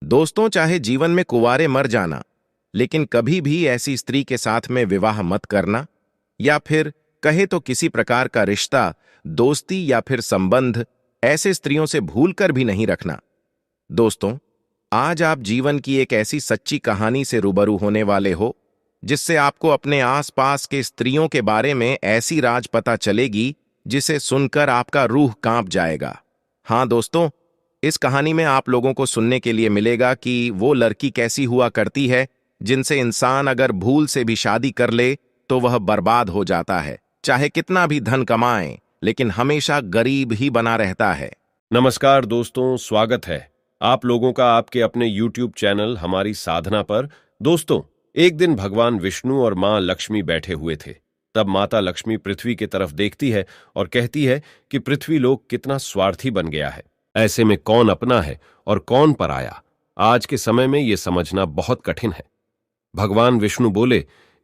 दोस्तों, चाहे जीवन में कुंवारे मर जाना, लेकिन कभी भी ऐसी स्त्री के साथ में विवाह मत करना, या फिर कहे तो किसी प्रकार का रिश्ता, दोस्ती या फिर संबंध ऐसे स्त्रियों से भूलकर भी नहीं रखना। दोस्तों, आज आप जीवन की एक ऐसी सच्ची कहानी से रूबरू होने वाले हो जिससे आपको अपने आसपास के स्त्रियों के बारे में ऐसी राज पता चलेगी जिसे सुनकर आपका रूह कांप जाएगा। हाँ दोस्तों, इस कहानी में आप लोगों को सुनने के लिए मिलेगा कि वो लड़की कैसी हुआ करती है जिनसे इंसान अगर भूल से भी शादी कर ले तो वह बर्बाद हो जाता है, चाहे कितना भी धन कमाए लेकिन हमेशा गरीब ही बना रहता है। नमस्कार दोस्तों, स्वागत है आप लोगों का आपके अपने YouTube चैनल हमारी साधना पर। दोस्तों, एक दिन भगवान विष्णु और मां लक्ष्मी बैठे हुए थे। तब माता लक्ष्मी पृथ्वी की तरफ देखती है और कहती है कि पृथ्वी लोक कितना स्वार्थी बन गया है। ऐसे में कौन अपना है और कौन पराया, आज के समय में यह समझना बहुत कठिन है। भगवान विष्णु बोले,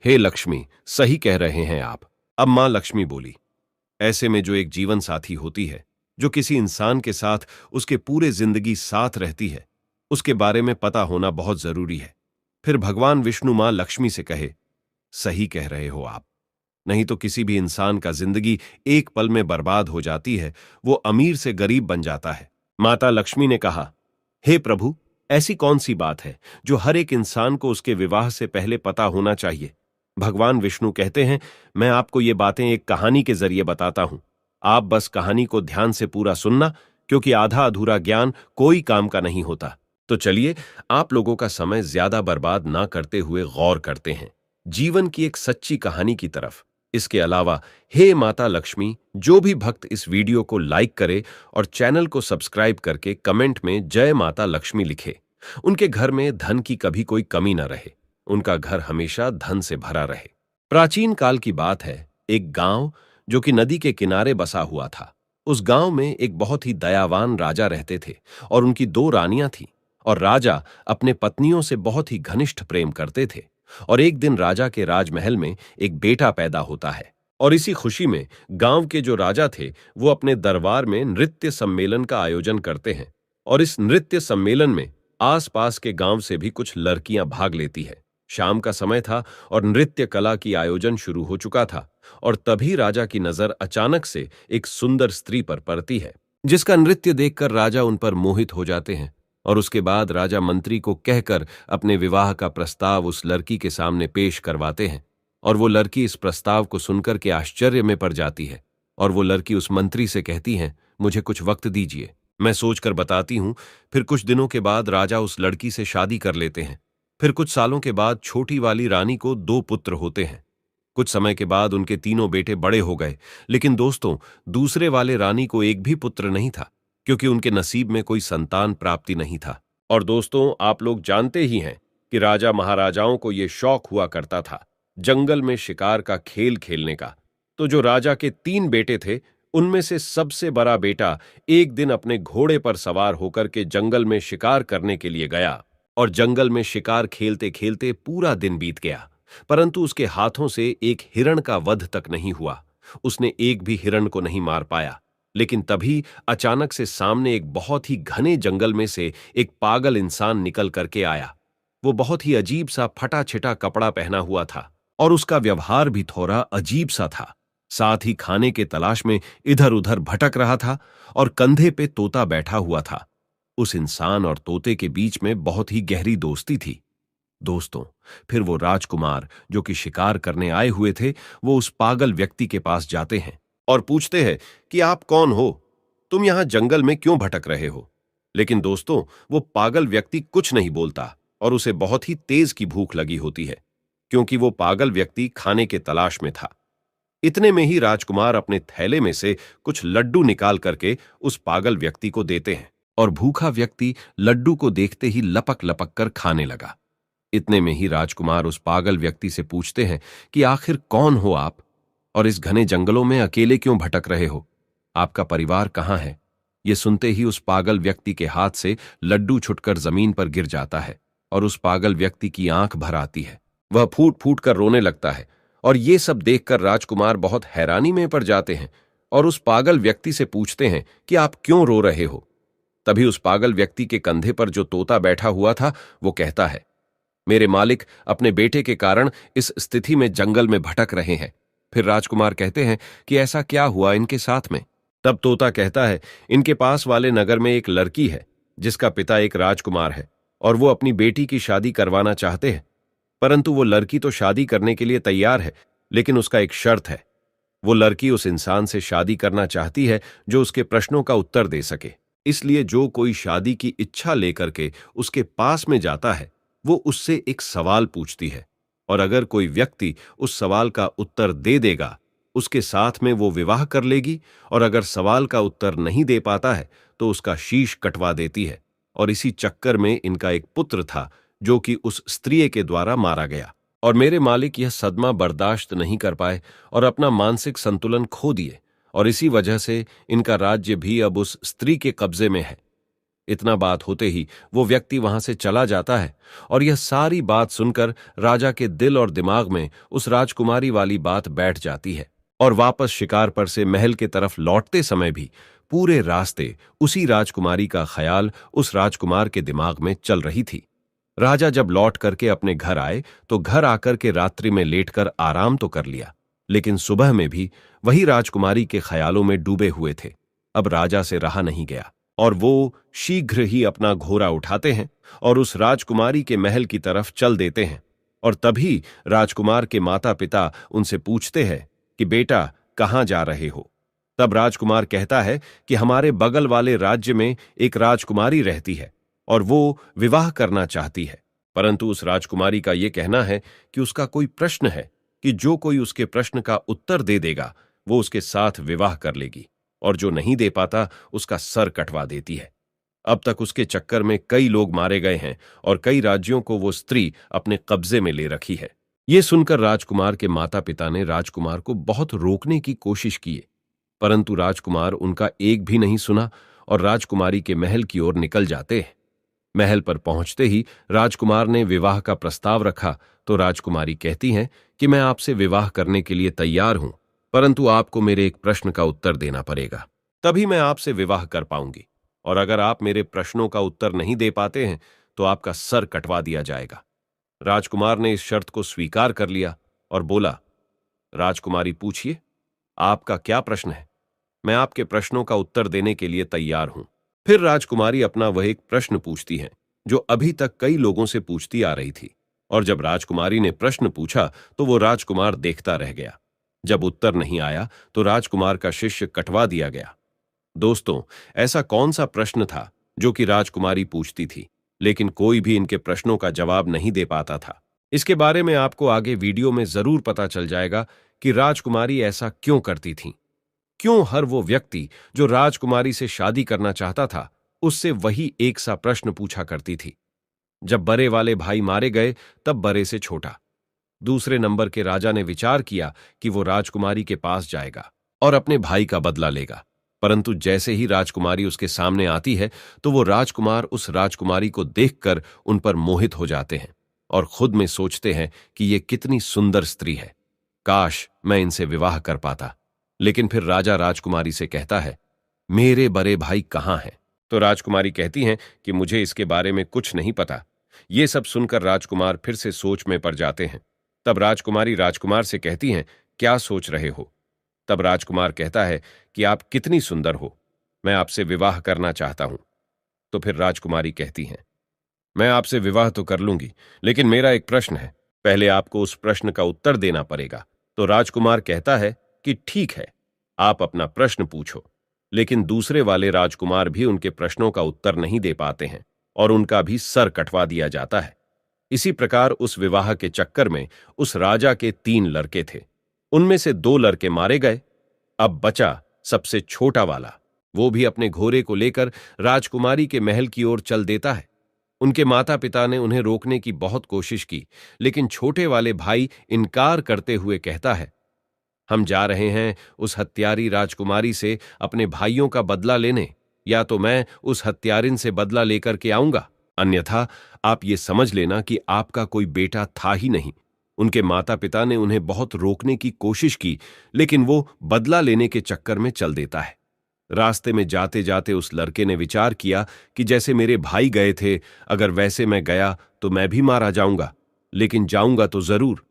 हे लक्ष्मी, सही कह रहे हैं आप। अब मां लक्ष्मी बोली, ऐसे में जो एक जीवन साथी होती है, जो किसी इंसान के साथ उसके पूरे जिंदगी साथ रहती है, उसके बारे में पता होना बहुत जरूरी है। फिर भगवान विष्णु मां लक्ष्मी से कहे, सही कह रहे हो आप, नहीं तो किसी भी इंसान का जिंदगी एक पल में बर्बाद हो जाती है, वो अमीर से गरीब बन जाता है। माता लक्ष्मी ने कहा, हे प्रभु, ऐसी कौन सी बात है जो हर एक इंसान को उसके विवाह से पहले पता होना चाहिए। भगवान विष्णु कहते हैं, मैं आपको ये बातें एक कहानी के जरिए बताता हूं। आप बस कहानी को ध्यान से पूरा सुनना, क्योंकि आधा अधूरा ज्ञान कोई काम का नहीं होता। तो चलिए, आप लोगों का समय ज्यादा बर्बाद ना करते हुए गौर करते हैं जीवन की एक सच्ची कहानी की तरफ। इसके अलावा हे माता लक्ष्मी, जो भी भक्त इस वीडियो को लाइक करे और चैनल को सब्सक्राइब करके कमेंट में जय माता लक्ष्मी लिखे, उनके घर में धन की कभी कोई कमी न रहे, उनका घर हमेशा धन से भरा रहे। प्राचीन काल की बात है, एक गांव जो कि नदी के किनारे बसा हुआ था। उस गांव में एक बहुत ही दयावान राजा रहते थे और उनकी 2 रानियां थीं। और राजा अपने पत्नियों से बहुत ही घनिष्ठ प्रेम करते थे। और एक दिन राजा के राजमहल में एक बेटा पैदा होता है, और इसी खुशी में गांव के जो राजा थे वो अपने दरबार में नृत्य सम्मेलन का आयोजन करते हैं। और इस नृत्य सम्मेलन में आसपास के गांव से भी कुछ लड़कियां भाग लेती है। शाम का समय था और नृत्य कला की आयोजन शुरू हो चुका था। और तभी राजा की नजर अचानक से एक सुंदर स्त्री पर पड़ती है, जिसका नृत्य देखकर राजा उन पर मोहित हो जाते हैं। और उसके बाद राजा मंत्री को कहकर अपने विवाह का प्रस्ताव उस लड़की के सामने पेश करवाते हैं। और वो लड़की इस प्रस्ताव को सुनकर के आश्चर्य में पड़ जाती है। और वो लड़की उस मंत्री से कहती है, मुझे कुछ वक्त दीजिए, मैं सोचकर बताती हूं। फिर कुछ दिनों के बाद राजा उस लड़की से शादी कर लेते हैं। फिर कुछ सालों के बाद छोटी वाली रानी को 2 पुत्र होते हैं। कुछ समय के बाद उनके तीनों बेटे बड़े हो गए, लेकिन दोस्तों, दूसरे वाले रानी को एक भी पुत्र नहीं था, क्योंकि उनके नसीब में कोई संतान प्राप्ति नहीं था। और दोस्तों, आप लोग जानते ही हैं कि राजा महाराजाओं को यह शौक हुआ करता था जंगल में शिकार का खेल खेलने का। तो जो राजा के 3 बेटे थे, उनमें से सबसे बड़ा बेटा एक दिन अपने घोड़े पर सवार होकर के जंगल में शिकार करने के लिए गया। और जंगल में शिकार खेलते खेलते पूरा दिन बीत गया, परंतु उसके हाथों से एक हिरण का वध तक नहीं हुआ। उसने एक भी हिरण को नहीं मार पाया। लेकिन तभी अचानक से सामने एक बहुत ही घने जंगल में से एक पागल इंसान निकल करके आया। वो बहुत ही अजीब सा फटा छिटा कपड़ा पहना हुआ था, और उसका व्यवहार भी थोड़ा अजीब सा था। साथ ही खाने के तलाश में इधर उधर भटक रहा था, और कंधे पे तोता बैठा हुआ था। उस इंसान और तोते के बीच में बहुत ही गहरी दोस्ती थी। दोस्तों, फिर वो राजकुमार जो कि शिकार करने आए हुए थे, वो उस पागल व्यक्ति के पास जाते हैं और पूछते हैं कि आप कौन हो, तुम यहां जंगल में क्यों भटक रहे हो। लेकिन दोस्तों, वो पागल व्यक्ति कुछ नहीं बोलता, और उसे बहुत ही तेज की भूख लगी होती है, क्योंकि वो पागल व्यक्ति खाने के तलाश में था। इतने में ही राजकुमार अपने थैले में से कुछ लड्डू निकाल करके उस पागल व्यक्ति को देते हैं, और भूखा व्यक्ति लड्डू को देखते ही लपक लपक कर खाने लगा। इतने में ही राजकुमार उस पागल व्यक्ति से पूछते हैं कि आखिर कौन हो आप, और इस घने जंगलों में अकेले क्यों भटक रहे हो, आपका परिवार कहां है। ये सुनते ही उस पागल व्यक्ति के हाथ से लड्डू छुटकर जमीन पर गिर जाता है, और उस पागल व्यक्ति की आंख भर आती है। वह फूट फूट कर रोने लगता है। और ये सब देखकर राजकुमार बहुत हैरानी में पड़ जाते हैं, और उस पागल व्यक्ति से पूछते हैं कि आप क्यों रो रहे हो। तभी उस पागल व्यक्ति के कंधे पर जो तोता बैठा हुआ था वो कहता है, मेरे मालिक अपने बेटे के कारण इस स्थिति में जंगल में भटक रहे हैं। फिर राजकुमार कहते हैं कि ऐसा क्या हुआ इनके साथ में। तब तोता कहता है, इनके पास वाले नगर में एक लड़की है जिसका पिता एक राजकुमार है और वो अपनी बेटी की शादी करवाना चाहते हैं। परंतु वो लड़की तो शादी करने के लिए तैयार है, लेकिन उसका एक शर्त है। वो लड़की उस इंसान से शादी करना चाहती है जो उसके प्रश्नों का उत्तर दे सके। इसलिए जो कोई शादी की इच्छा लेकर के उसके पास में जाता है वो उससे एक सवाल पूछती है, और अगर कोई व्यक्ति उस सवाल का उत्तर दे देगा उसके साथ में वो विवाह कर लेगी, और अगर सवाल का उत्तर नहीं दे पाता है तो उसका शीश कटवा देती है। और इसी चक्कर में इनका एक पुत्र था जो कि उस स्त्री के द्वारा मारा गया। और मेरे मालिक यह सदमा बर्दाश्त नहीं कर पाए और अपना मानसिक संतुलन खो दिए, और इसी वजह से इनका राज्य भी अब उस स्त्री के कब्जे में है। इतना बात होते ही वो व्यक्ति वहां से चला जाता है, और यह सारी बात सुनकर राजा के दिल और दिमाग में उस राजकुमारी वाली बात बैठ जाती है। और वापस शिकार पर से महल के तरफ लौटते समय भी पूरे रास्ते उसी राजकुमारी का ख्याल उस राजकुमार के दिमाग में चल रही थी। राजा जब लौट करके अपने घर आए तो घर आकर के रात्रि में लेटकर आराम तो कर लिया, लेकिन सुबह में भी वही राजकुमारी के ख्यालों में डूबे हुए थे। अब राजा से रहा नहीं गया और वो शीघ्र ही अपना घोड़ा उठाते हैं और उस राजकुमारी के महल की तरफ चल देते हैं। और तभी राजकुमार के माता पिता उनसे पूछते हैं कि बेटा कहाँ जा रहे हो। तब राजकुमार कहता है कि हमारे बगल वाले राज्य में एक राजकुमारी रहती है और वो विवाह करना चाहती है, परंतु उस राजकुमारी का यह कहना है कि उसका कोई प्रश्न है कि जो कोई उसके प्रश्न का उत्तर दे देगा वो उसके साथ विवाह कर लेगी, और जो नहीं दे पाता उसका सर कटवा देती है। अब तक उसके चक्कर में कई लोग मारे गए हैं और कई राज्यों को वो स्त्री अपने कब्जे में ले रखी है। ये सुनकर राजकुमार के माता पिता ने राजकुमार को बहुत रोकने की कोशिश की, परंतु राजकुमार उनका एक भी नहीं सुना और राजकुमारी के महल की ओर निकल जाते हैं। महल पर पहुंचते ही राजकुमार ने विवाह का प्रस्ताव रखा तो राजकुमारी कहती हैं कि मैं आपसे विवाह करने के लिए तैयार हूं, परंतु आपको मेरे एक प्रश्न का उत्तर देना पड़ेगा, तभी मैं आपसे विवाह कर पाऊंगी, और अगर आप मेरे प्रश्नों का उत्तर नहीं दे पाते हैं तो आपका सर कटवा दिया जाएगा। राजकुमार ने इस शर्त को स्वीकार कर लिया और बोला, राजकुमारी पूछिए, आपका क्या प्रश्न है? मैं आपके प्रश्नों का उत्तर देने के लिए तैयार हूं। फिर राजकुमारी अपना वह एक प्रश्न पूछती है जो अभी तक कई लोगों से पूछती आ रही थी, और जब राजकुमारी ने प्रश्न पूछा तो वो राजकुमार देखता रह गया। जब उत्तर नहीं आया तो राजकुमार का शिष्य कटवा दिया गया। दोस्तों, ऐसा कौन सा प्रश्न था जो कि राजकुमारी पूछती थी, लेकिन कोई भी इनके प्रश्नों का जवाब नहीं दे पाता था? इसके बारे में आपको आगे वीडियो में जरूर पता चल जाएगा कि राजकुमारी ऐसा क्यों करती थी, क्यों हर वो व्यक्ति जो राजकुमारी से शादी करना चाहता था उससे वही एक सा प्रश्न पूछा करती थी। जब बड़े वाले भाई मारे गए तब बड़े से छोटा दूसरे नंबर के राजा ने विचार किया कि वो राजकुमारी के पास जाएगा और अपने भाई का बदला लेगा, परंतु जैसे ही राजकुमारी उसके सामने आती है तो वो राजकुमार उस राजकुमारी को देखकर उन पर मोहित हो जाते हैं और खुद में सोचते हैं कि ये कितनी सुंदर स्त्री है, काश मैं इनसे विवाह कर पाता। लेकिन फिर राजा राजकुमारी से कहता है, मेरे बड़े भाई कहाँ हैं? तो राजकुमारी कहती हैं कि मुझे इसके बारे में कुछ नहीं पता। ये सब सुनकर राजकुमार फिर से सोच में पड़ जाते हैं। तब राजकुमारी राजकुमार से कहती हैं, क्या सोच रहे हो? तब राजकुमार कहता है कि आप कितनी सुंदर हो, मैं आपसे विवाह करना चाहता हूं। तो फिर राजकुमारी कहती हैं, मैं आपसे विवाह तो कर लूंगी, लेकिन मेरा एक प्रश्न है, पहले आपको उस प्रश्न का उत्तर देना पड़ेगा। तो राजकुमार कहता है कि ठीक है, आप अपना प्रश्न पूछो। लेकिन दूसरे वाले राजकुमार भी उनके प्रश्नों का उत्तर नहीं दे पाते हैं और उनका भी सर कटवा दिया जाता है। इसी प्रकार उस विवाह के चक्कर में उस राजा के 3 लड़के थे, उनमें से 2 लड़के मारे गए। अब बचा सबसे छोटा वाला, वो भी अपने घोड़े को लेकर राजकुमारी के महल की ओर चल देता है। उनके माता पिता ने उन्हें रोकने की बहुत कोशिश की, लेकिन छोटे वाले भाई इनकार करते हुए कहता है, हम जा रहे हैं उस हत्यारी राजकुमारी से अपने भाइयों का बदला लेने, या तो मैं उस हत्यारिन से बदला लेकर के आऊंगा, अन्यथा आप ये समझ लेना कि आपका कोई बेटा था ही नहीं। उनके माता पिता ने उन्हें बहुत रोकने की कोशिश की, लेकिन वो बदला लेने के चक्कर में चल देता है। रास्ते में जाते जाते उस लड़के ने विचार किया कि जैसे मेरे भाई गए थे, अगर वैसे मैं गया तो मैं भी मारा जाऊंगा, लेकिन जाऊंगा तो जरूर।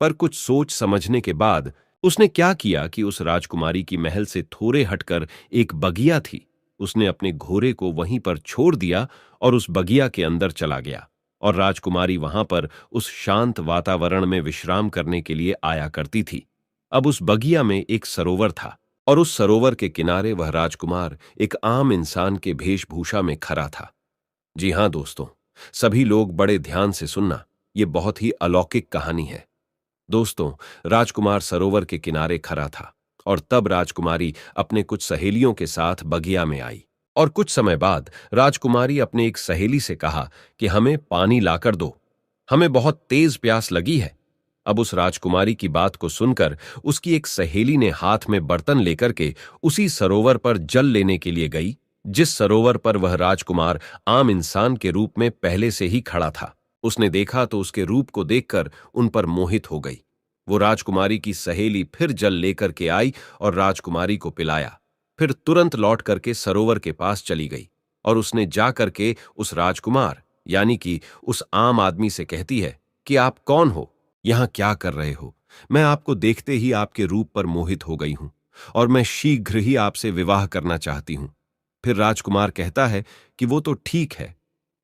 पर कुछ सोच समझने के बाद उसने क्या किया कि उस राजकुमारी की महल से थोड़े हटकर एक बगिया थी, उसने अपने घोड़े को वहीं पर छोड़ दिया और उस बगिया के अंदर चला गया। और राजकुमारी वहां पर उस शांत वातावरण में विश्राम करने के लिए आया करती थी। अब उस बगिया में एक सरोवर था और उस सरोवर के किनारे वह राजकुमार एक आम इंसान के वेशभूषा में खड़ा था। जी हां दोस्तों, सभी लोग बड़े ध्यान से सुनना, यह बहुत ही अलौकिक कहानी है। दोस्तों, राजकुमार सरोवर के किनारे खड़ा था और तब राजकुमारी अपने कुछ सहेलियों के साथ बगिया में आई। और कुछ समय बाद राजकुमारी अपने एक सहेली से कहा कि हमें पानी लाकर दो, हमें बहुत तेज प्यास लगी है। अब उस राजकुमारी की बात को सुनकर उसकी एक सहेली ने हाथ में बर्तन लेकर के उसी सरोवर पर जल लेने के लिए गई, जिस सरोवर पर वह राजकुमार आम इंसान के रूप में पहले से ही खड़ा था। उसने देखा तो उसके रूप को देखकर उन पर मोहित हो गई। वो राजकुमारी की सहेली फिर जल लेकर के आई और राजकुमारी को पिलाया, फिर तुरंत लौट करके सरोवर के पास चली गई और उसने जा करके उस राजकुमार यानी कि उस आम आदमी से कहती है कि आप कौन हो, यहां क्या कर रहे हो? मैं आपको देखते ही आपके रूप पर मोहित हो गई हूं और मैं शीघ्र ही आपसे विवाह करना चाहती हूं। फिर राजकुमार कहता है कि वो तो ठीक है,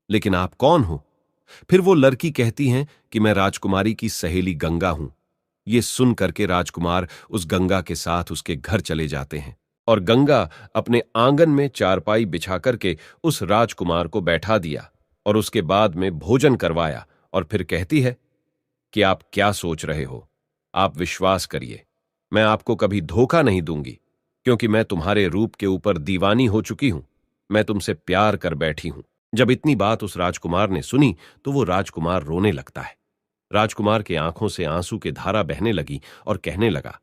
लेकिन आप कौन हो? फिर वो लड़की कहती हैं कि मैं राजकुमारी की सहेली गंगा हूं। ये सुन करके राजकुमार उस गंगा के साथ उसके घर चले जाते हैं और गंगा अपने आंगन में चारपाई बिछा करके उस राजकुमार को बैठा दिया और उसके बाद में भोजन करवाया और फिर कहती है कि आप क्या सोच रहे हो? आप विश्वास करिए, मैं आपको कभी धोखा नहीं दूंगी, क्योंकि मैं तुम्हारे रूप के ऊपर दीवानी हो चुकी हूं। मैं तुमसे प्यार कर बैठी हूं। जब इतनी बात उस राजकुमार ने सुनी तो वो राजकुमार रोने लगता है। राजकुमार के आंखों से आंसू की धारा बहने लगी और कहने लगा,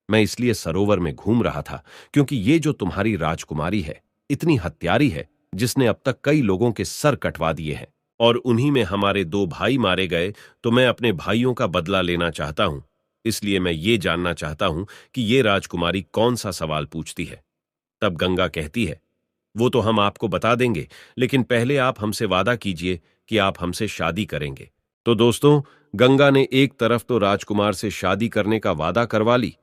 मैं इसलिए सरोवर में घूम रहा था क्योंकि ये जो तुम्हारी राजकुमारी है इतनी हत्यारी है, जिसने अब तक कई लोगों के सर कटवा दिए हैं और उन्हीं में हमारे 2 भाई मारे गए, तो मैं अपने भाइयों का बदला लेना चाहता हूं। इसलिए मैं ये जानना चाहता हूं कि ये राजकुमारी कौन सा सवाल पूछती है। तब गंगा कहती है, वो तो हम आपको बता देंगे, लेकिन पहले आप हमसे वादा कीजिए कि आप हमसे शादी करेंगे। तो दोस्तों, गंगा ने एक तरफ तो राजकुमार से शादी करने का वादा करवा ली,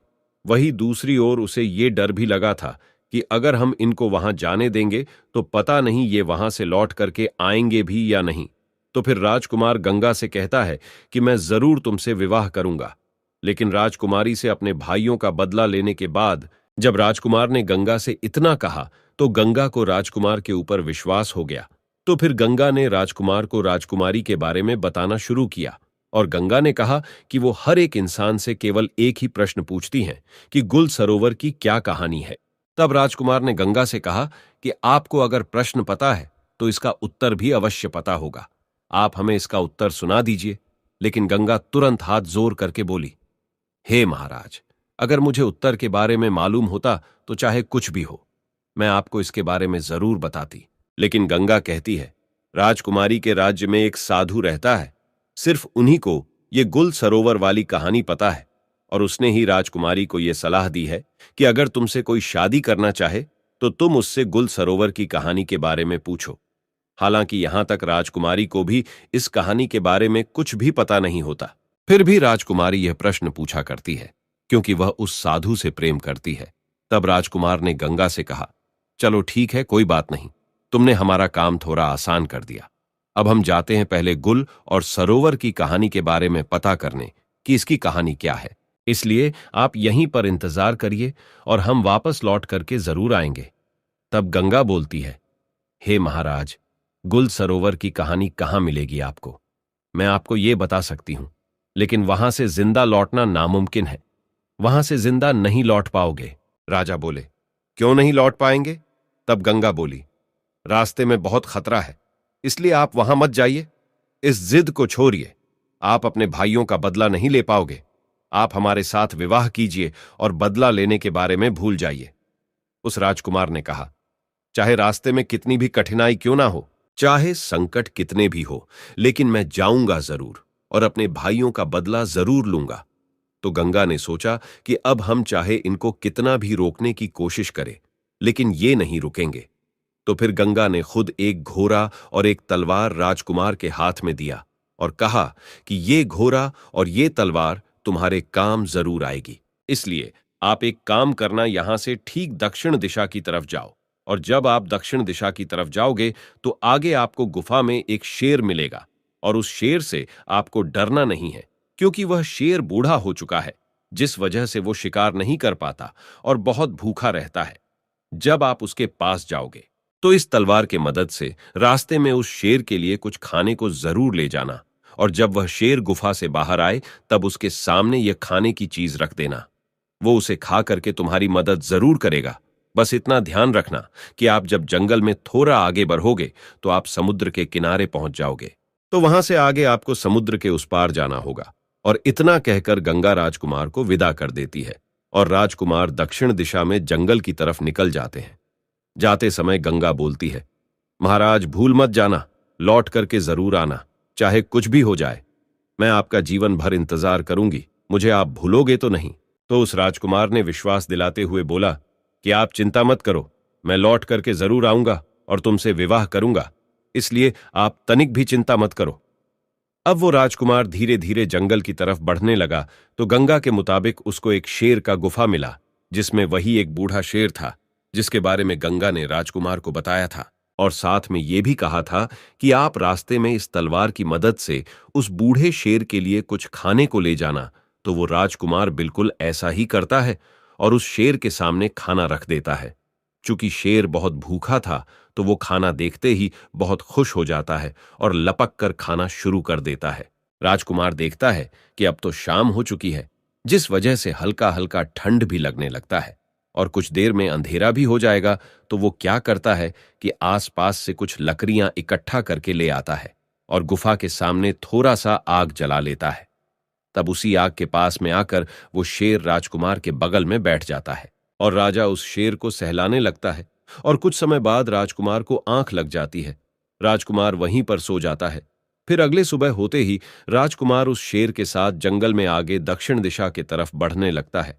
वहीं दूसरी ओर उसे ये डर भी लगा था कि अगर हम इनको वहां जाने देंगे तो पता नहीं ये वहां से लौट करके आएंगे भी या नहीं। तो फिर राजकुमार गंगा से कहता है कि मैं जरूर तुमसे विवाह करूंगा। लेकिन राजकुमारी से अपने भाइयों का बदला लेने के बाद जब राजकुमार ने गंगा से इतना कहा तो गंगा को राजकुमार के ऊपर विश्वास हो गया। तो फिर गंगा ने राजकुमार को राजकुमारी के बारे में बताना शुरू किया और गंगा ने कहा कि वो हर एक इंसान से केवल एक ही प्रश्न पूछती हैं कि गुल सरोवर की क्या कहानी है। तब राजकुमार ने गंगा से कहा कि आपको अगर प्रश्न पता है तो इसका उत्तर भी अवश्य पता होगा, आप हमें इसका उत्तर सुना दीजिए। लेकिन गंगा तुरंत हाथ जोर करके बोली, हे महाराज, अगर मुझे उत्तर के बारे में मालूम होता तो चाहे कुछ भी हो, मैं आपको इसके बारे में जरूर बताती। लेकिन गंगा कहती है, राजकुमारी के राज्य में एक साधु रहता है, सिर्फ उन्हीं को ये गुल सरोवर वाली कहानी पता है और उसने ही राजकुमारी को यह सलाह दी है कि अगर तुमसे कोई शादी करना चाहे तो तुम उससे गुल सरोवर की कहानी के बारे में पूछो। हालांकि यहां तक राजकुमारी को भी इस कहानी के बारे में कुछ भी पता नहीं होता, फिर भी राजकुमारी यह प्रश्न पूछा करती है क्योंकि वह उस साधु से प्रेम करती है। तब राजकुमार ने गंगा से कहा, चलो ठीक है, कोई बात नहीं, तुमने हमारा काम थोड़ा आसान कर दिया। अब हम जाते हैं पहले गुल और सरोवर की कहानी के बारे में पता करने कि इसकी कहानी क्या है। इसलिए आप यहीं पर इंतजार करिए और हम वापस लौट करके जरूर आएंगे। तब गंगा बोलती है, हे महाराज, गुल सरोवर की कहानी कहां मिलेगी आपको? मैं आपको ये बता सकती हूं, लेकिन वहां से जिंदा लौटना नामुमकिन है, वहां से जिंदा नहीं लौट पाओगे। राजा बोले, क्यों नहीं लौट पाएंगे? तब गंगा बोली, रास्ते में बहुत खतरा है, इसलिए आप वहां मत जाइए। इस जिद को छोड़िए, आप अपने भाइयों का बदला नहीं ले पाओगे। आप हमारे साथ विवाह कीजिए और बदला लेने के बारे में भूल जाइए। उस राजकुमार ने कहा, चाहे रास्ते में कितनी भी कठिनाई क्यों ना हो, चाहे संकट कितने भी हो, लेकिन मैं जाऊंगा जरूर और अपने भाइयों का बदला जरूर लूंगा। तो गंगा ने सोचा कि अब हम चाहे इनको कितना भी रोकने की कोशिश करें, लेकिन ये नहीं रुकेंगे। तो फिर गंगा ने खुद एक घोड़ा और एक तलवार राजकुमार के हाथ में दिया और कहा कि ये घोड़ा और ये तलवार तुम्हारे काम जरूर आएगी। इसलिए आप एक काम करना, यहां से ठीक दक्षिण दिशा की तरफ जाओ, और जब आप दक्षिण दिशा की तरफ जाओगे तो आगे आपको गुफा में एक शेर मिलेगा, और उस शेर से आपको डरना नहीं है, क्योंकि वह शेर बूढ़ा हो चुका है, जिस वजह से वो शिकार नहीं कर पाता और बहुत भूखा रहता है। जब आप उसके पास जाओगे तो इस तलवार के मदद से रास्ते में उस शेर के लिए कुछ खाने को जरूर ले जाना, और जब वह शेर गुफा से बाहर आए तब उसके सामने यह खाने की चीज रख देना। वो उसे खा करके तुम्हारी मदद जरूर करेगा। बस इतना ध्यान रखना कि आप जब जंगल में थोड़ा आगे बढ़ोगे तो आप समुद्र के किनारे पहुंच जाओगे। तो वहां से आगे आपको समुद्र के उस पार जाना होगा। और इतना कहकर गंगा राजकुमार को विदा कर देती है, और राजकुमार दक्षिण दिशा में जंगल की तरफ निकल जाते हैं। जाते समय गंगा बोलती है, महाराज भूल मत जाना, लौट करके जरूर आना, चाहे कुछ भी हो जाए। मैं आपका जीवन भर इंतजार करूंगी, मुझे आप भूलोगे तो नहीं। तो उस राजकुमार ने विश्वास दिलाते हुए बोला कि आप चिंता मत करो, मैं लौट करके जरूर आऊंगा और तुमसे विवाह करूंगा, इसलिए आप तनिक भी चिंता मत करो। अब वो राजकुमार धीरे धीरे जंगल की तरफ बढ़ने लगा तो गंगा के मुताबिक उसको एक शेर का गुफा मिला, जिसमें वही एक बूढ़ा शेर था जिसके बारे में गंगा ने राजकुमार को बताया था, और साथ में ये भी कहा था कि आप रास्ते में इस तलवार की मदद से उस बूढ़े शेर के लिए कुछ खाने को ले जाना। तो वो राजकुमार बिल्कुल ऐसा ही करता है और उस शेर के सामने खाना रख देता है। चूंकि शेर बहुत भूखा था तो वो खाना देखते ही बहुत खुश हो जाता है और लपक कर खाना शुरू कर देता है। राजकुमार देखता है कि अब तो शाम हो चुकी है, जिस वजह से हल्का हल्का ठंड भी लगने लगता है और कुछ देर में अंधेरा भी हो जाएगा। तो वो क्या करता है कि आसपास से कुछ लकड़ियां इकट्ठा करके ले आता है और गुफा के सामने थोड़ा सा आग जला लेता है। तब उसी आग के पास में आकर वो शेर राजकुमार के बगल में बैठ जाता है और राजा उस शेर को सहलाने लगता है, और कुछ समय बाद राजकुमार को आंख लग जाती है। राजकुमार वहीं पर सो जाता है। फिर अगले सुबह होते ही राजकुमार उस शेर के साथ जंगल में आगे दक्षिण दिशा की तरफ बढ़ने लगता है।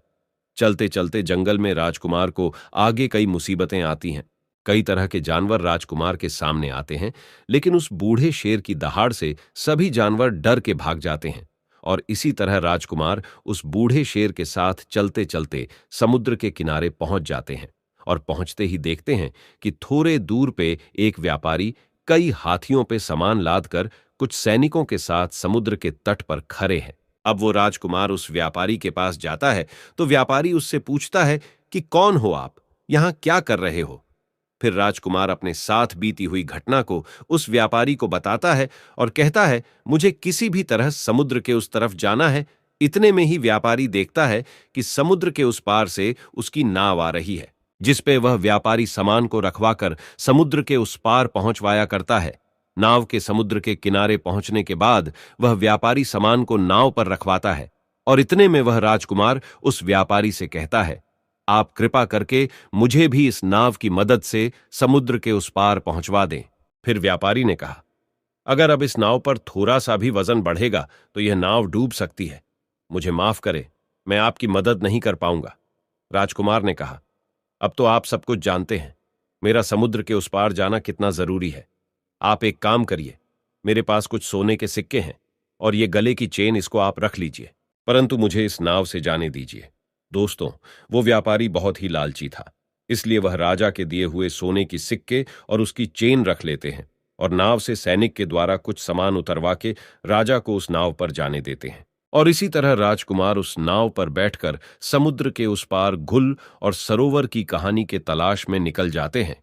चलते चलते जंगल में राजकुमार को आगे कई मुसीबतें आती हैं। कई तरह के जानवर राजकुमार के सामने आते हैं, लेकिन उस बूढ़े शेर की दहाड़ से सभी जानवर डर के भाग जाते हैं। और इसी तरह राजकुमार उस बूढ़े शेर के साथ चलते चलते समुद्र के किनारे पहुंच जाते हैं, और पहुंचते ही देखते हैं कि थोड़े दूर पे एक व्यापारी कई हाथियों पे सामान लादकर कुछ सैनिकों के साथ समुद्र के तट पर खड़े हैं। अब वो राजकुमार उस व्यापारी के पास जाता है तो व्यापारी उससे पूछता है कि कौन हो आप, यहां क्या कर रहे हो। फिर राजकुमार अपने साथ बीती हुई घटना को उस व्यापारी को बताता है और कहता है, मुझे किसी भी तरह समुद्र के उस तरफ जाना है। इतने में ही व्यापारी देखता है कि समुद्र के उस पार से उसकी नाव आ रही है, जिस पे वह व्यापारी सामान को रखवाकर समुद्र के उस पार पहुंचवाया करता है। नाव के समुद्र के किनारे पहुंचने के बाद वह व्यापारी सामान को नाव पर रखवाता है, और इतने में वह राजकुमार उस व्यापारी से कहता है, आप कृपा करके मुझे भी इस नाव की मदद से समुद्र के उस पार पहुंचवा दें। फिर व्यापारी ने कहा, अगर अब इस नाव पर थोड़ा सा भी वजन बढ़ेगा तो यह नाव डूब सकती है। मुझे माफ करें, मैं आपकी मदद नहीं कर पाऊंगा। राजकुमार ने कहा, अब तो आप सब कुछ जानते हैं, मेरा समुद्र के उस पार जाना कितना जरूरी है। आप एक काम करिए, मेरे पास कुछ सोने के सिक्के हैं और ये गले की चेन, इसको आप रख लीजिए, परंतु मुझे इस नाव से जाने दीजिए। दोस्तों, वो व्यापारी बहुत ही लालची था, इसलिए वह राजा के दिए हुए सोने की सिक्के और उसकी चेन रख लेते हैं और नाव से सैनिक के द्वारा कुछ सामान उतरवा के राजा को उस नाव पर जाने देते हैं। और इसी तरह राजकुमार उस नाव पर बैठकर समुद्र के उस पार गुल और सरोवर की कहानी के तलाश में निकल जाते हैं।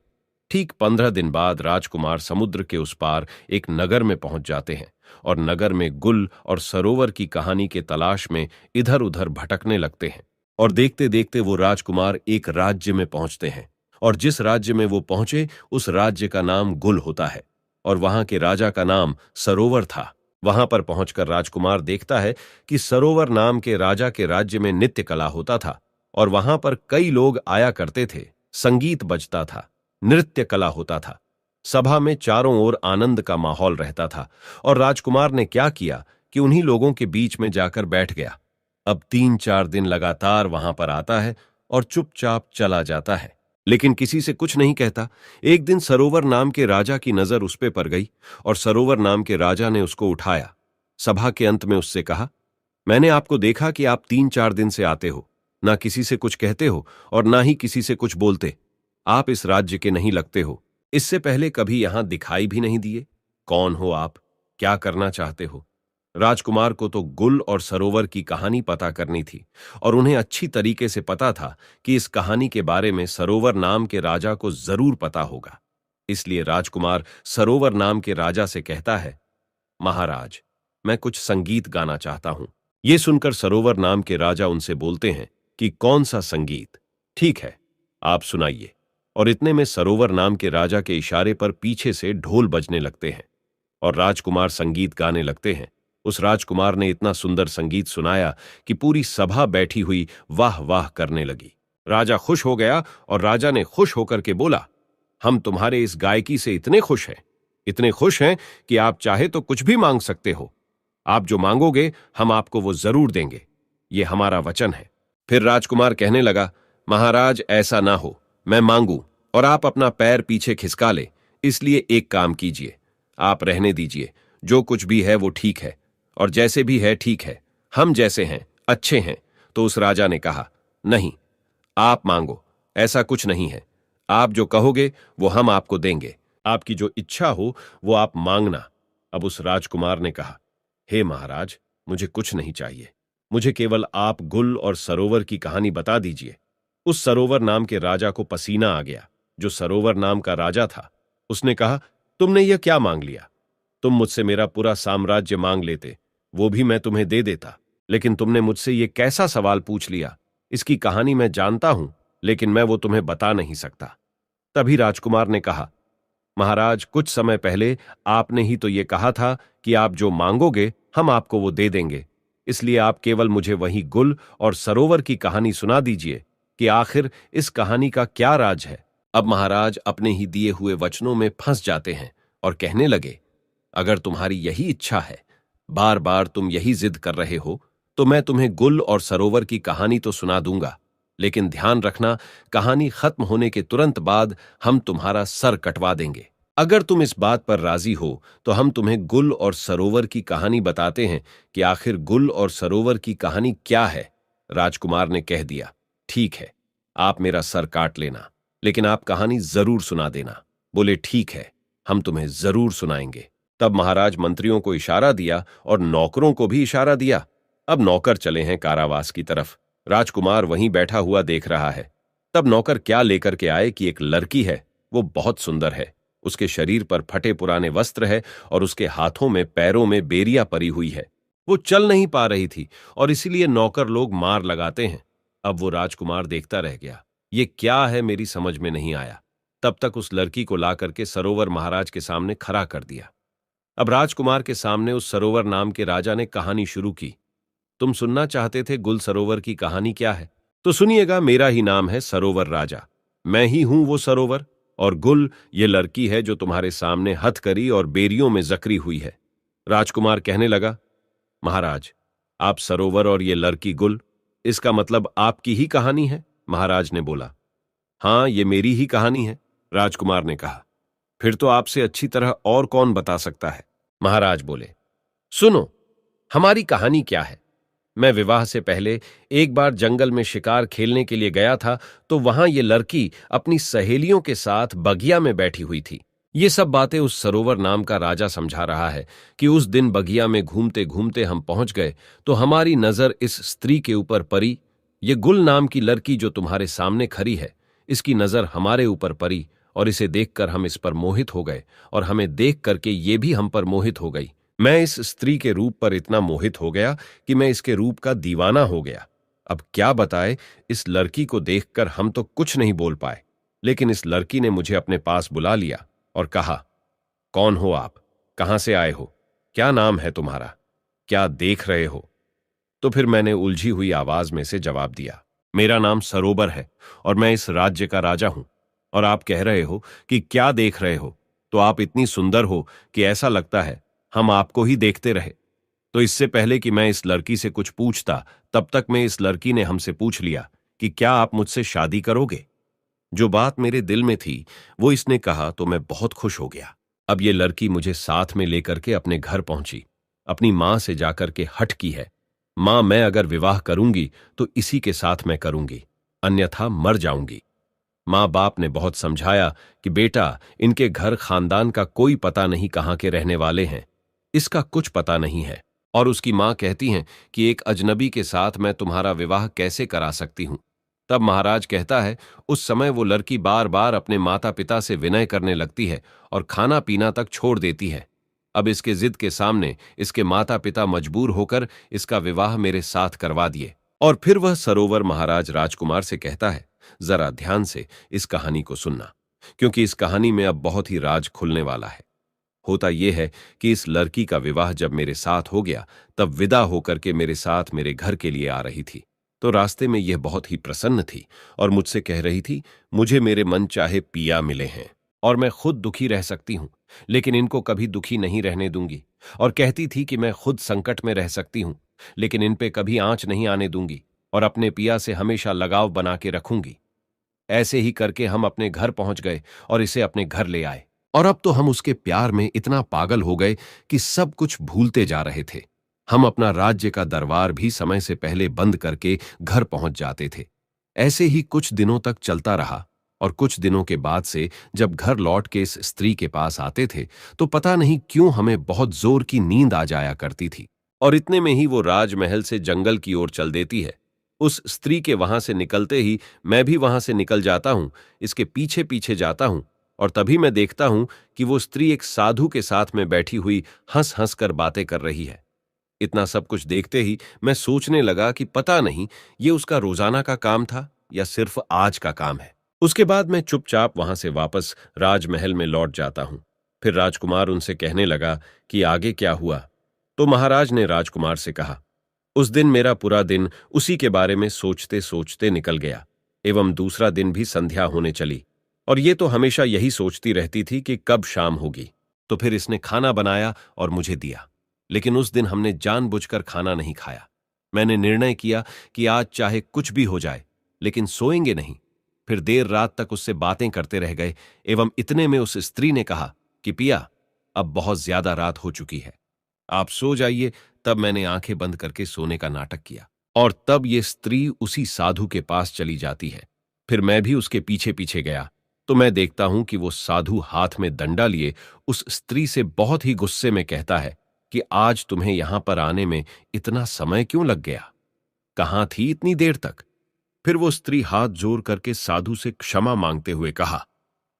ठीक 15 दिन बाद राजकुमार समुद्र के उस पार एक नगर में पहुंच जाते हैं और नगर में गुल और सरोवर की कहानी के तलाश में इधर उधर भटकने लगते हैं। और देखते देखते वो राजकुमार एक राज्य में पहुंचते हैं, और जिस राज्य में वो पहुंचे उस राज्य का नाम गुल होता है और वहां के राजा का नाम सरोवर था। वहां पर पहुंचकर राजकुमार देखता है कि सरोवर नाम के राजा के राज्य में नृत्य कला होता था और वहां पर कई लोग आया करते थे। संगीत बजता था, नृत्य कला होता था, सभा में चारों ओर आनंद का माहौल रहता था। और राजकुमार ने क्या किया कि उन्हीं लोगों के बीच में जाकर बैठ गया। अब 3-4 दिन लगातार वहां पर आता है और चुपचाप चला जाता है। लेकिन किसी से कुछ नहीं कहता। एक दिन सरोवर नाम के राजा की नजर उस पे पड़ गई और सरोवर नाम के राजा ने उसको उठाया। सभा के अंत में उससे कहा, मैंने आपको देखा कि आप 3-4 दिन से आते हो, ना किसी से कुछ कहते हो और ना ही किसी से कुछ बोलते। आप इस राज्य के नहीं लगते हो। इससे पहले कभी यहां दिखाई भी नहीं दिए। कौन हो आप? क्या करना चाहते हो? राजकुमार को तो गुल और सरोवर की कहानी पता करनी थी और उन्हें अच्छी तरीके से पता था कि इस कहानी के बारे में सरोवर नाम के राजा को जरूर पता होगा। इसलिए राजकुमार सरोवर नाम के राजा से कहता है, महाराज, मैं कुछ संगीत गाना चाहता हूं। ये सुनकर सरोवर नाम के राजा उनसे बोलते हैं कि कौन सा संगीत? ठीक है, आप सुनाइए। और इतने में सरोवर नाम के राजा के इशारे पर पीछे से ढोल बजने लगते हैं और राजकुमार संगीत गाने लगते हैं। उस राजकुमार ने इतना सुंदर संगीत सुनाया कि पूरी सभा बैठी हुई वाह वाह करने लगी। राजा खुश हो गया और राजा ने खुश होकर के बोला, हम तुम्हारे इस गायकी से इतने खुश हैं, इतने खुश हैं कि आप चाहे तो कुछ भी मांग सकते हो। आप जो मांगोगे हम आपको वो जरूर देंगे, ये हमारा वचन है। फिर राजकुमार कहने लगा, महाराज ऐसा ना हो, मैं मांगू और आप अपना पैर पीछे खिसका ले, इसलिए एक काम कीजिए, आप रहने दीजिए। जो कुछ भी है वो ठीक है और जैसे भी है ठीक है, हम जैसे हैं अच्छे हैं। तो उस राजा ने कहा, नहीं, आप मांगो, ऐसा कुछ नहीं है। आप जो कहोगे वो हम आपको देंगे। आपकी जो इच्छा हो वो आप मांगना। अब उस राजकुमार ने कहा, हे महाराज, मुझे कुछ नहीं चाहिए, मुझे केवल आप गुल और सरोवर की कहानी बता दीजिए। उस सरोवर नाम के राजा को पसीना आ गया, जो सरोवर नाम का राजा था। उसने कहा, तुमने यह क्या मांग लिया? तुम मुझसे मेरा पूरा साम्राज्य मांग लेते, वो भी मैं तुम्हें दे देता, लेकिन तुमने मुझसे ये कैसा सवाल पूछ लिया? इसकी कहानी मैं जानता हूं, लेकिन मैं वो तुम्हें बता नहीं सकता। तभी राजकुमार ने कहा, महाराज, कुछ समय पहले आपने ही तो ये कहा था कि आप जो मांगोगे हम आपको वो दे देंगे। इसलिए आप केवल मुझे वही गुल और सरोवर की कहानी सुना दीजिए कि आखिर इस कहानी का क्या राज है। अब महाराज अपने ही दिए हुए वचनों में फंस जाते हैं और कहने लगे, अगर तुम्हारी यही इच्छा है, बार बार तुम यही जिद कर रहे हो, तो मैं तुम्हें गुल और सरोवर की कहानी तो सुना दूंगा, लेकिन ध्यान रखना, कहानी खत्म होने के तुरंत बाद हम तुम्हारा सर कटवा देंगे। अगर तुम इस बात पर राजी हो तो हम तुम्हें गुल और सरोवर की कहानी बताते हैं कि आखिर गुल और सरोवर की कहानी क्या है। राजकुमार ने कह दिया, ठीक है, आप मेरा सर काट लेना, लेकिन आप कहानी जरूर सुना देना। बोले, ठीक है, हम तुम्हें जरूर सुनाएंगे। तब महाराज मंत्रियों को इशारा दिया और नौकरों को भी इशारा दिया। अब नौकर चले हैं कारावास की तरफ। राजकुमार वहीं बैठा हुआ देख रहा है। तब नौकर क्या लेकर के आए कि एक लड़की है, वो बहुत सुंदर है। उसके शरीर पर फटे पुराने वस्त्र है और उसके हाथों में पैरों में बेरियां परी हुई है। वो चल नहीं पा रही थी और इसीलिए नौकर लोग मार लगाते हैं। अब वो राजकुमार देखता रह गया, ये क्या है, मेरी समझ में नहीं आया। तब तक उस लड़की को ला करके सरोवर महाराज के सामने खड़ा कर दिया। अब राजकुमार के सामने उस सरोवर नाम के राजा ने कहानी शुरू की। तुम सुनना चाहते थे गुल सरोवर की कहानी क्या है? तो सुनिएगा, मेरा ही नाम है सरोवर राजा। मैं ही हूं वो सरोवर, और गुल ये लड़की है जो तुम्हारे सामने हथकरी और बेरियों में जकरी हुई है। राजकुमार कहने लगा, महाराज, आप सरोवर और ये लड़की गुल, इसका मतलब आपकी ही कहानी है? महाराज ने बोला, हां, ये मेरी ही कहानी है। राजकुमार ने कहा, फिर तो आपसे अच्छी तरह और कौन बता सकता है? महाराज बोले, सुनो, हमारी कहानी क्या है। मैं विवाह से पहले एक बार जंगल में शिकार खेलने के लिए गया था, तो वहां ये लड़की अपनी सहेलियों के साथ बगिया में बैठी हुई थी। ये सब बातें उस सरोवर नाम का राजा समझा रहा है कि उस दिन बगिया में घूमते घूमते हम पहुंच गए तो हमारी नजर इस स्त्री के ऊपर पड़ी। ये गुल नाम की लड़की जो तुम्हारे सामने खड़ी है, इसकी नजर हमारे ऊपर पड़ी और इसे देखकर हम इस पर मोहित हो गए और हमें देख करके ये भी हम पर मोहित हो गई। मैं इस स्त्री के रूप पर इतना मोहित हो गया कि मैं इसके रूप का दीवाना हो गया। अब क्या बताए, इस लड़की को देखकर हम तो कुछ नहीं बोल पाए, लेकिन इस लड़की ने मुझे अपने पास बुला लिया और कहा, कौन हो आप? कहां से आए हो? क्या नाम है तुम्हारा? क्या देख रहे हो? तो फिर मैंने उलझी हुई आवाज में से जवाब दिया, मेरा नाम सरोवर है और मैं इस राज्य का राजा हूं। और आप कह रहे हो कि क्या देख रहे हो, तो आप इतनी सुंदर हो कि ऐसा लगता है हम आपको ही देखते रहे। तो इससे पहले कि मैं इस लड़की से कुछ पूछता, तब तक में इस लड़की ने हमसे पूछ लिया कि क्या आप मुझसे शादी करोगे? जो बात मेरे दिल में थी वो इसने कहा तो मैं बहुत खुश हो गया। अब ये लड़की मुझे साथ में लेकर के अपने घर पहुंची। अपनी मां से जाकर के हट की है, मां मैं अगर विवाह करूंगी तो इसी के साथ मैं करूंगी, अन्यथा मर जाऊंगी। माँ बाप ने बहुत समझाया कि बेटा, इनके घर खानदान का कोई पता नहीं कहाँ के रहने वाले हैं, इसका कुछ पता नहीं है। और उसकी माँ कहती हैं कि एक अजनबी के साथ मैं तुम्हारा विवाह कैसे करा सकती हूं। तब महाराज कहता है उस समय वो लड़की बार बार अपने माता पिता से विनय करने लगती है और खाना पीना तक छोड़ देती है। अब इसके जिद के सामने इसके माता पिता मजबूर होकर इसका विवाह मेरे साथ करवा दिए। और फिर वह सरोवर महाराज राजकुमार से कहता है, जरा ध्यान से इस कहानी को सुनना, क्योंकि इस कहानी में अब बहुत ही राज खुलने वाला है। होता यह है कि इस लड़की का विवाह जब मेरे साथ हो गया, तब विदा होकर के मेरे साथ मेरे घर के लिए आ रही थी। तो रास्ते में यह बहुत ही प्रसन्न थी और मुझसे कह रही थी, मुझे मेरे मन चाहे पिया मिले हैं और मैं खुद दुखी रह सकती हूं, लेकिन इनको कभी दुखी नहीं रहने दूंगी। और कहती थी कि मैं खुद संकट में रह सकती हूं, लेकिन इन पे कभी आंच नहीं आने दूंगी और अपने पिया से हमेशा लगाव बना के रखूंगी। ऐसे ही करके हम अपने घर पहुंच गए और इसे अपने घर ले आए। और अब तो हम उसके प्यार में इतना पागल हो गए कि सब कुछ भूलते जा रहे थे। हम अपना राज्य का दरबार भी समय से पहले बंद करके घर पहुंच जाते थे। ऐसे ही कुछ दिनों तक चलता रहा और कुछ दिनों के बाद से जब घर लौट के इस स्त्री के पास आते थे तो पता नहीं क्यों हमें बहुत जोर की नींद आ जाया करती थी। और इतने में ही वो राजमहल से जंगल की ओर चल देती है। उस स्त्री के वहां से निकलते ही मैं भी वहां से निकल जाता हूं, इसके पीछे पीछे जाता हूं। और तभी मैं देखता हूं कि वो स्त्री एक साधु के साथ में बैठी हुई हंस हंस कर बातें कर रही है। इतना सब कुछ देखते ही मैं सोचने लगा कि पता नहीं ये उसका रोजाना का काम था या सिर्फ आज का काम है। उसके बाद मैं चुपचाप वहां से वापस राजमहल में लौट जाता हूं। फिर राजकुमार उनसे कहने लगा कि आगे क्या हुआ। तो महाराज ने राजकुमार से कहा, उस दिन मेरा पूरा दिन उसी के बारे में सोचते सोचते निकल गया, एवं दूसरा दिन भी संध्या होने चली और ये तो हमेशा यही सोचती रहती थी कि कब शाम होगी। तो फिर इसने खाना बनाया और मुझे दिया, लेकिन उस दिन हमने जानबूझकर खाना नहीं खाया। मैंने निर्णय किया कि आज चाहे कुछ भी हो जाए, लेकिन सोएंगे नहीं। फिर देर रात तक उससे बातें करते रह गए, एवं इतने में उस स्त्री ने कहा कि पिया, अब बहुत ज्यादा रात हो चुकी है, आप सो जाइए। तब मैंने आंखें बंद करके सोने का नाटक किया और तब ये स्त्री उसी साधु के पास चली जाती है। फिर मैं भी उसके पीछे पीछे गया तो मैं देखता हूं कि वो साधु हाथ में डंडा लिए उस स्त्री से बहुत ही गुस्से में कहता है कि आज तुम्हें यहां पर आने में इतना समय क्यों लग गया, कहां थी इतनी देर तक। फिर वो स्त्री हाथ जोड़ करके साधु से क्षमा मांगते हुए कहा,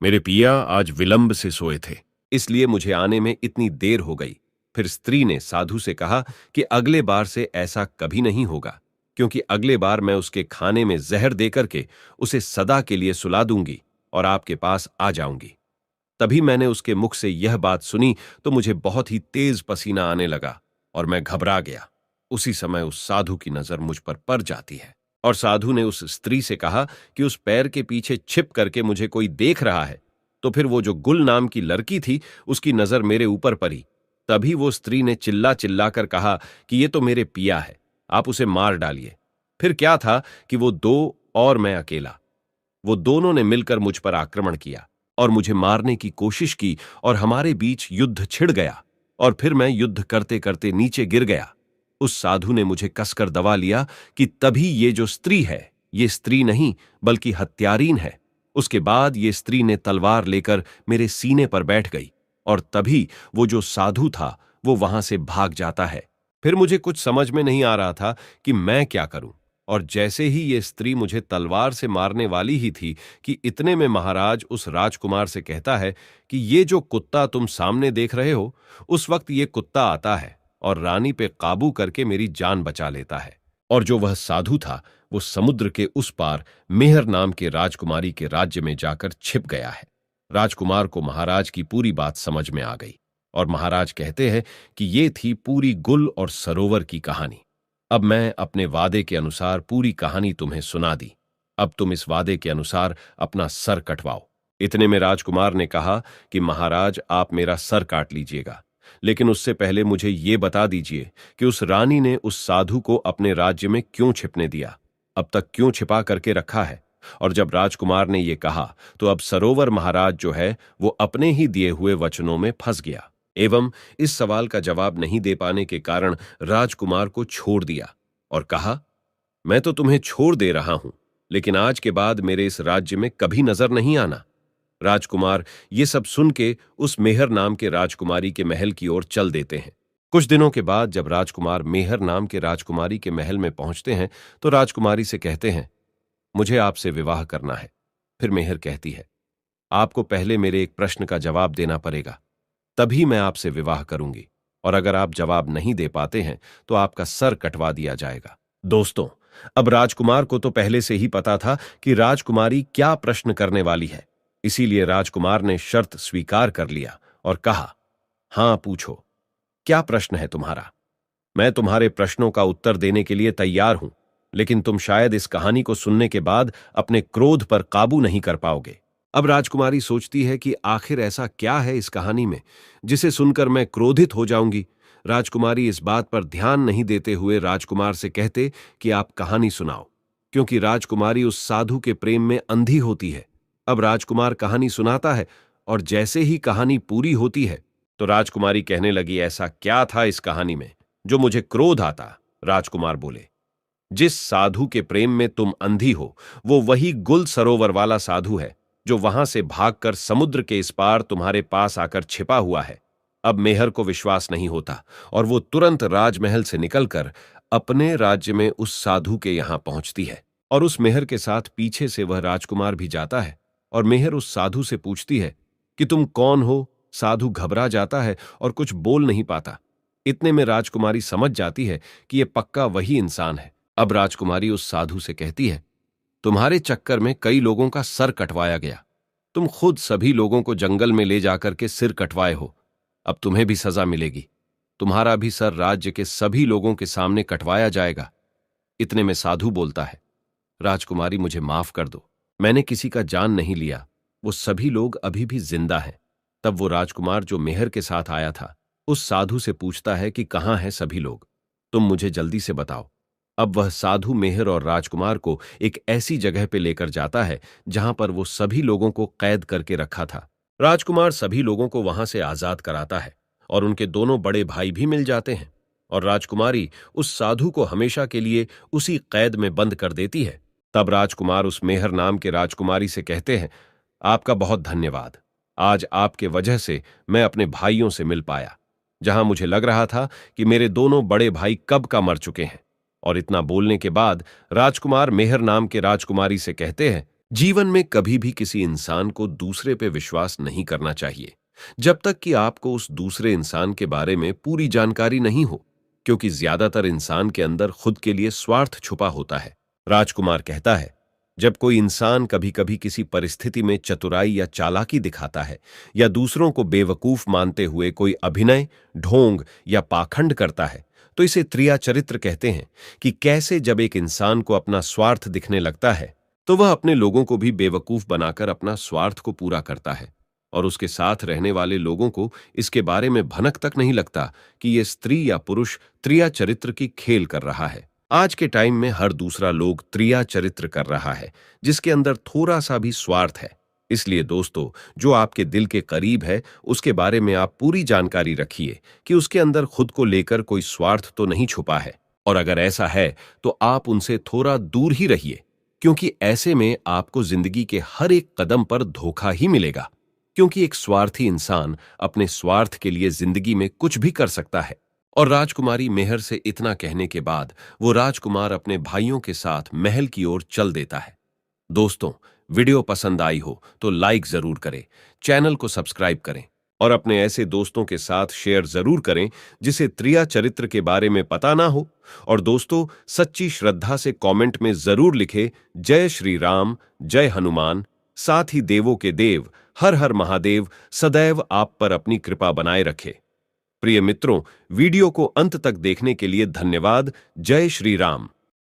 मेरे पिया आज विलंब से सोए थे, इसलिए मुझे आने में इतनी देर हो गई। फिर स्त्री ने साधु से कहा कि अगले बार से ऐसा कभी नहीं होगा, क्योंकि अगले बार मैं उसके खाने में जहर देकर के उसे सदा के लिए सुला दूंगी और आपके पास आ जाऊंगी। तभी मैंने उसके मुख से यह बात सुनी तो मुझे बहुत ही तेज पसीना आने लगा और मैं घबरा गया। उसी समय उस साधु की नजर मुझ पर पड़ जाती है और साधु ने उस स्त्री से कहा कि उस पैर के पीछे छिप करके मुझे कोई देख रहा है। तो फिर वो जो गुल नाम की लड़की थी उसकी नजर मेरे ऊपर पड़ी। तभी वो स्त्री ने चिल्ला चिल्ला कर कहा कि ये तो मेरे पिया है, आप उसे मार डालिए। फिर क्या था कि वो दो और मैं अकेला, वो दोनों ने मिलकर मुझ पर आक्रमण किया और मुझे मारने की कोशिश की और हमारे बीच युद्ध छिड़ गया और फिर मैं युद्ध करते करते नीचे गिर गया। उस साधु ने मुझे कसकर दबा लिया कि तभी ये जो स्त्री है, ये स्त्री नहीं बल्कि हत्यारीन है। उसके बाद ये स्त्री ने तलवार लेकर मेरे सीने पर बैठ गई और तभी वो जो साधु था वो वहां से भाग जाता है। फिर मुझे कुछ समझ में नहीं आ रहा था कि मैं क्या करूं। और जैसे ही ये स्त्री मुझे तलवार से मारने वाली ही थी कि इतने में महाराज उस राजकुमार से कहता है कि ये जो कुत्ता तुम सामने देख रहे हो, उस वक्त ये कुत्ता आता है और रानी पे काबू करके मेरी जान बचा लेता है। और जो वह साधु था वो समुद्र के उस पार मेहर नाम के राजकुमारी के राज्य में जाकर छिप गया है। राजकुमार को महाराज की पूरी बात समझ में आ गई और महाराज कहते हैं कि ये थी पूरी गुल और सरोवर की कहानी। अब मैं अपने वादे के अनुसार पूरी कहानी तुम्हें सुना दी। अब तुम इस वादे के अनुसार अपना सर कटवाओ। इतने में राजकुमार ने कहा कि महाराज आप मेरा सर काट लीजिएगा, लेकिन उससे पहले मुझे ये बता दीजिए कि उस रानी ने उस साधु को अपने राज्य में क्यों छिपने दिया, अब तक क्यों छिपा करके रखा है और जब राजकुमार ने ये कहा तो अब सरोवर महाराज जो है वो अपने ही दिए हुए वचनों में फंस गया एवं इस सवाल का जवाब नहीं दे पाने के कारण राजकुमार को छोड़ दिया और कहा, मैं तो तुम्हें छोड़ दे रहा हूं, लेकिन आज के बाद मेरे इस राज्य में कभी नजर नहीं आना। राजकुमार ये सब सुन के उस मेहर नाम के राजकुमारी के महल की ओर चल देते हैं। कुछ दिनों के बाद जब राजकुमार मेहर नाम के राजकुमारी के महल में पहुंचते हैं तो राजकुमारी से कहते हैं, मुझे आपसे विवाह करना है। फिर मेहर कहती है, आपको पहले मेरे एक प्रश्न का जवाब देना पड़ेगा, तभी मैं आपसे विवाह करूंगी, और अगर आप जवाब नहीं दे पाते हैं तो आपका सर कटवा दिया जाएगा। दोस्तों, अब राजकुमार को तो पहले से ही पता था कि राजकुमारी क्या प्रश्न करने वाली है, इसीलिए राजकुमार ने शर्त स्वीकार कर लिया और कहा, हां पूछो, क्या प्रश्न है तुम्हारा? मैं तुम्हारे प्रश्नों का उत्तर देने के लिए तैयार हूं, लेकिन तुम शायद इस कहानी को सुनने के बाद अपने क्रोध पर काबू नहीं कर पाओगे। अब राजकुमारी सोचती है कि आखिर ऐसा क्या है इस कहानी में जिसे सुनकर मैं क्रोधित हो जाऊंगी। राजकुमारी इस बात पर ध्यान नहीं देते हुए राजकुमार से कहते कि आप कहानी सुनाओ, क्योंकि राजकुमारी उस साधु के प्रेम में अंधी होती है। अब राजकुमार कहानी सुनाता है और जैसे ही कहानी पूरी होती है तो राजकुमारी कहने लगी, ऐसा क्या था इस कहानी में जो मुझे क्रोध आता? राजकुमार बोले, जिस साधु के प्रेम में तुम अंधी हो वो वही गुल सरोवर वाला साधु है जो वहां से भागकर समुद्र के इस पार तुम्हारे पास आकर छिपा हुआ है। अब मेहर को विश्वास नहीं होता और वो तुरंत राजमहल से निकलकर अपने राज्य में उस साधु के यहां पहुंचती है और उस मेहर के साथ पीछे से वह राजकुमार भी जाता है और मेहर उस साधु से पूछती है कि तुम कौन हो? साधु घबरा जाता है और कुछ बोल नहीं पाता। इतने में राजकुमारी समझ जाती है कि यह पक्का वही इंसान है। अब राजकुमारी उस साधु से कहती है, तुम्हारे चक्कर में कई लोगों का सर कटवाया गया, तुम खुद सभी लोगों को जंगल में ले जाकर के सिर कटवाए हो, अब तुम्हें भी सजा मिलेगी, तुम्हारा भी सर राज्य के सभी लोगों के सामने कटवाया जाएगा। इतने में साधु बोलता है, राजकुमारी मुझे माफ कर दो, मैंने किसी का जान नहीं लिया, वो सभी लोग अभी भी जिंदा हैं। तब वो राजकुमार जो मेहर के साथ आया था उस साधु से पूछता है कि कहां हैं सभी लोग, तुम मुझे जल्दी से बताओ। अब वह साधु मेहर और राजकुमार को एक ऐसी जगह पे लेकर जाता है जहां पर वो सभी लोगों को कैद करके रखा था। राजकुमार सभी लोगों को वहां से आजाद कराता है और उनके दोनों बड़े भाई भी मिल जाते हैं और राजकुमारी उस साधु को हमेशा के लिए उसी कैद में बंद कर देती है। तब राजकुमार उस मेहर नाम के राजकुमारी से कहते हैं, आपका बहुत धन्यवाद, आज आपके वजह से मैं अपने भाइयों से मिल पाया, जहां मुझे लग रहा था कि मेरे दोनों बड़े भाई कब का मर चुके हैं। और इतना बोलने के बाद राजकुमार मेहर नाम के राजकुमारी से कहते हैं, जीवन में कभी भी किसी इंसान को दूसरे पे विश्वास नहीं करना चाहिए जब तक कि आपको उस दूसरे इंसान के बारे में पूरी जानकारी नहीं हो, क्योंकि ज्यादातर इंसान के अंदर खुद के लिए स्वार्थ छुपा होता है। राजकुमार कहता है, जब कोई इंसान कभी कभी किसी परिस्थिति में चतुराई या चालाकी दिखाता है या दूसरों को बेवकूफ मानते हुए कोई अभिनय, ढोंग या पाखंड करता है तो इसे त्रिया चरित्र कहते हैं कि कैसे जब एक इंसान को अपना स्वार्थ दिखने लगता है तो वह अपने लोगों को भी बेवकूफ बनाकर अपना स्वार्थ को पूरा करता है और उसके साथ रहने वाले लोगों को इसके बारे में भनक तक नहीं लगता कि यह स्त्री या पुरुष त्रिया चरित्र की खेल कर रहा है। आज के टाइम में हर दूसरा लोग त्रिया चरित्र कर रहा है जिसके अंदर थोड़ा सा भी स्वार्थ है। इसलिए दोस्तों, जो आपके दिल के करीब है उसके बारे में आप पूरी जानकारी रखिए कि उसके अंदर खुद को लेकर कोई स्वार्थ तो नहीं छुपा है, और अगर ऐसा है तो आप उनसे थोड़ा दूर ही रहिए, क्योंकि ऐसे में आपको जिंदगी के हर एक कदम पर धोखा ही मिलेगा, क्योंकि एक स्वार्थी इंसान अपने स्वार्थ के लिए जिंदगी में कुछ भी कर सकता है। और राजकुमारी मेहर से इतना कहने के बाद वो राजकुमार अपने भाइयों के साथ महल की ओर चल देता है। दोस्तों, वीडियो पसंद आई हो तो लाइक जरूर करें, चैनल को सब्सक्राइब करें और अपने ऐसे दोस्तों के साथ शेयर जरूर करें जिसे त्रिया चरित्र के बारे में पता ना हो। और दोस्तों, सच्ची श्रद्धा से कमेंट में जरूर लिखे, जय श्री राम, जय हनुमान, साथ ही देवों के देव हर हर महादेव सदैव आप पर अपनी कृपा बनाए रखे। प्रिय मित्रों, वीडियो को अंत तक देखने के लिए धन्यवाद। जय श्री राम।